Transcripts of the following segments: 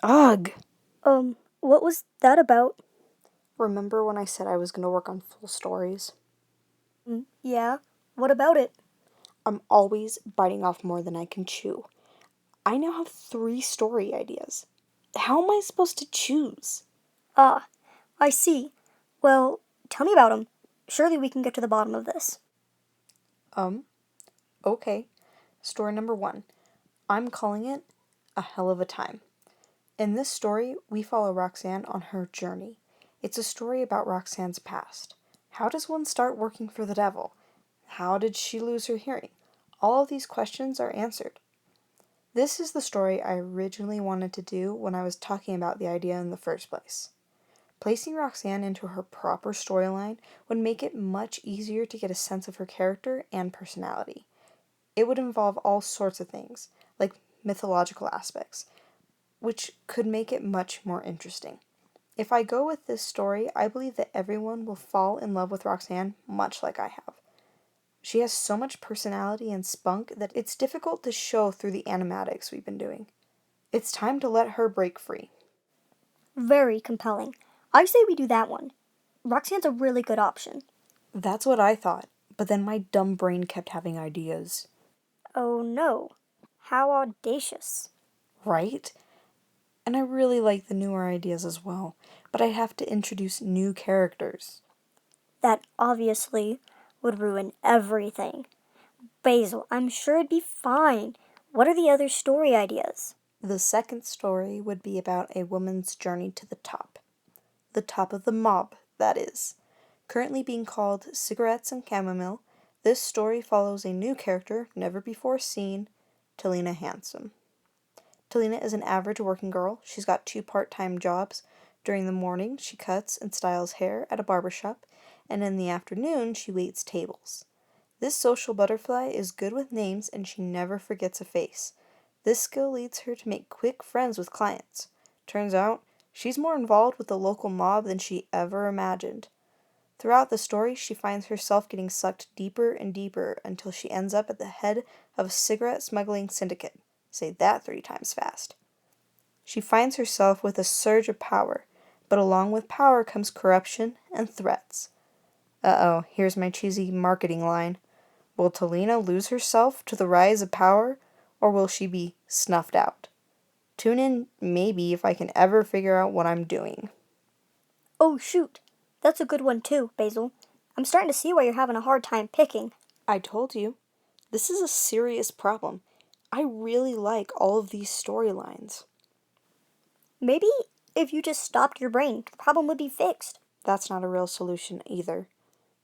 Ugh! What was that about? Remember when I said I was going to work on full stories? Yeah, what about it? I'm always biting off more than I can chew. I now have 3 story ideas. How am I supposed to choose? Ah, I see. Well, tell me about 'em. Surely we can get to the bottom of this. Um, okay. Story number 1. I'm calling it A Hell of a Time. In this story, we follow Roxanne on her journey. It's a story about Roxanne's past. How does one start working for the devil? How did she lose her hearing? All of these questions are answered. This is the story I originally wanted to do when I was talking about the idea in the first place. Placing Roxanne into her proper storyline would make it much easier to get a sense of her character and personality. It would involve all sorts of things, like mythological aspects, which could make it much more interesting. If I go with this story, I believe that everyone will fall in love with Roxanne much like I have. She has so much personality and spunk that it's difficult to show through the animatics we've been doing. It's time to let her break free. Very compelling. I say we do that one. Roxanne's a really good option. That's what I thought, but then my dumb brain kept having ideas. Oh no. How audacious. Right? And I really like the newer ideas as well, but I have to introduce new characters. That obviously would ruin everything. Basil, I'm sure it'd be fine. What are the other story ideas? The second story would be about a woman's journey to the top. The top of the mob, that is. Currently being called Cigarettes and Chamomile, this story follows a new character, never before seen, Talina Handsome. Talina is an average working girl. She's got 2 part-time jobs. During the morning, she cuts and styles hair at a barber shop, and in the afternoon, she waits tables. This social butterfly is good with names and she never forgets a face. This skill leads her to make quick friends with clients. Turns out, she's more involved with the local mob than she ever imagined. Throughout the story, she finds herself getting sucked deeper and deeper until she ends up at the head of a cigarette smuggling syndicate. Say that 3 times fast. She finds herself with a surge of power, but along with power comes corruption and threats. Uh-oh, here's my cheesy marketing line. Will Talina lose herself to the rise of power, or will she be snuffed out? Tune in maybe if I can ever figure out what I'm doing. Oh shoot. That's a good one too, Basil. I'm starting to see why you're having a hard time picking. I told you, this is a serious problem. I really like all of these storylines. Maybe if you just stopped your brain, the problem would be fixed. That's not a real solution either.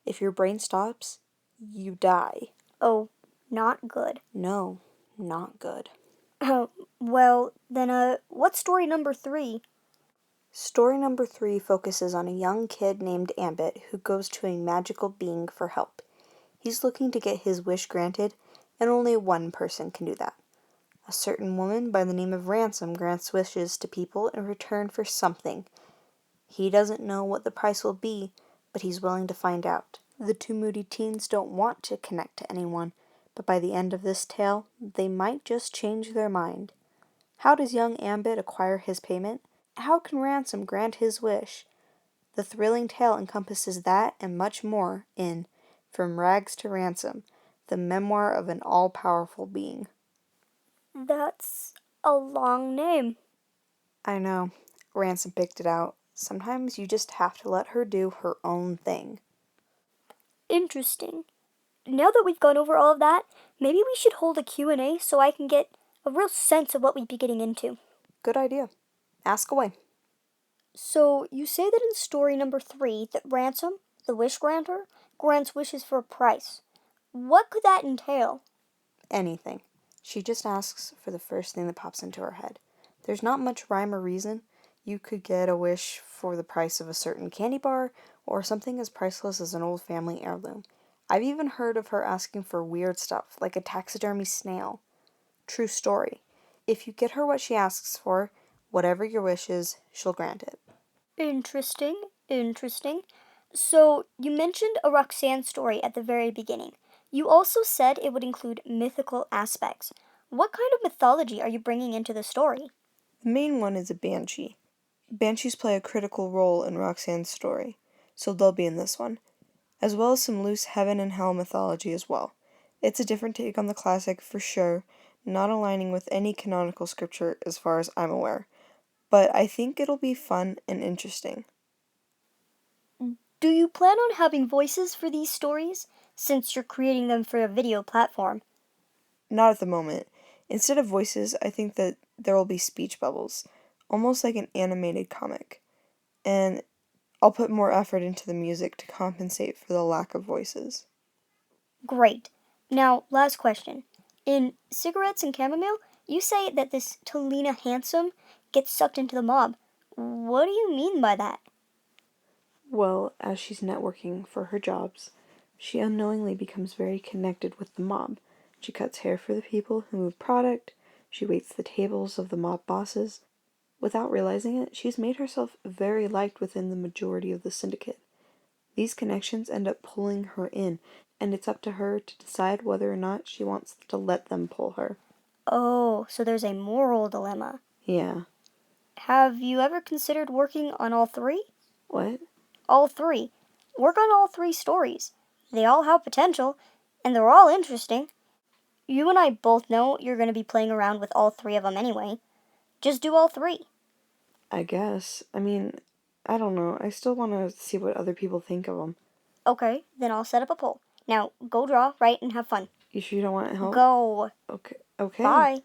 If your brain stops, you die. Oh, not good. No, not good. Oh, well, then, what's story number 3? Story number 3 focuses on a young kid named Ambit who goes to a magical being for help. He's looking to get his wish granted, and only one person can do that. A certain woman by the name of Ransom grants wishes to people in return for something. He doesn't know what the price will be, but he's willing to find out. The 2 moody teens don't want to connect to anyone, but by the end of this tale, they might just change their mind. How does young Ambit acquire his payment? How can Ransom grant his wish? The thrilling tale encompasses that and much more in From Rags to Ransom, the memoir of an all-powerful being. That's a long name. I know, Ransom picked it out. Sometimes you just have to let her do her own thing. Interesting. Now that we've gone over all of that, maybe we should hold a Q&A so I can get a real sense of what we'd be getting into. Good idea. Ask away. So, you say that in story number 3 that Ransom, the wish granter, grants wishes for a price. What could that entail? Anything. She just asks for the first thing that pops into her head. There's not much rhyme or reason. You could get a wish for the price of a certain candy bar, or something as priceless as an old family heirloom. I've even heard of her asking for weird stuff, like a taxidermy snail. True story. If you get her what she asks for, whatever your wish is, she'll grant it. Interesting, interesting. So, you mentioned a Roxanne story at the very beginning. You also said it would include mythical aspects. What kind of mythology are you bringing into the story? The main one is a banshee. Banshees play a critical role in Roxanne's story, so they'll be in this one, as well as some loose heaven and hell mythology as well. It's a different take on the classic for sure, not aligning with any canonical scripture as far as I'm aware, but I think it'll be fun and interesting. Do you plan on having voices for these stories, since you're creating them for a video platform? Not at the moment. Instead of voices, I think that there will be speech bubbles, almost like an animated comic. And I'll put more effort into the music to compensate for the lack of voices. Great. Now, last question. In Cigarettes and Chamomile, you say that this Talina Handsome gets sucked into the mob. What do you mean by that? Well, as she's networking for her jobs, she unknowingly becomes very connected with the mob. She cuts hair for the people who move product, she waits the tables of the mob bosses. Without realizing it, she's made herself very liked within the majority of the syndicate. These connections end up pulling her in, and it's up to her to decide whether or not she wants to let them pull her. Oh, so there's a moral dilemma. Yeah. Have you ever considered working on all three? What? All three. Work on all three stories. They all have potential, and they're all interesting. You and I both know you're going to be playing around with all three of them anyway. Just do all three. I guess. I mean, I don't know. I still want to see what other people think of them. Okay, then I'll set up a poll. Now, go draw, write, and have fun. You sure you don't want help? Go. Okay. Okay. Bye.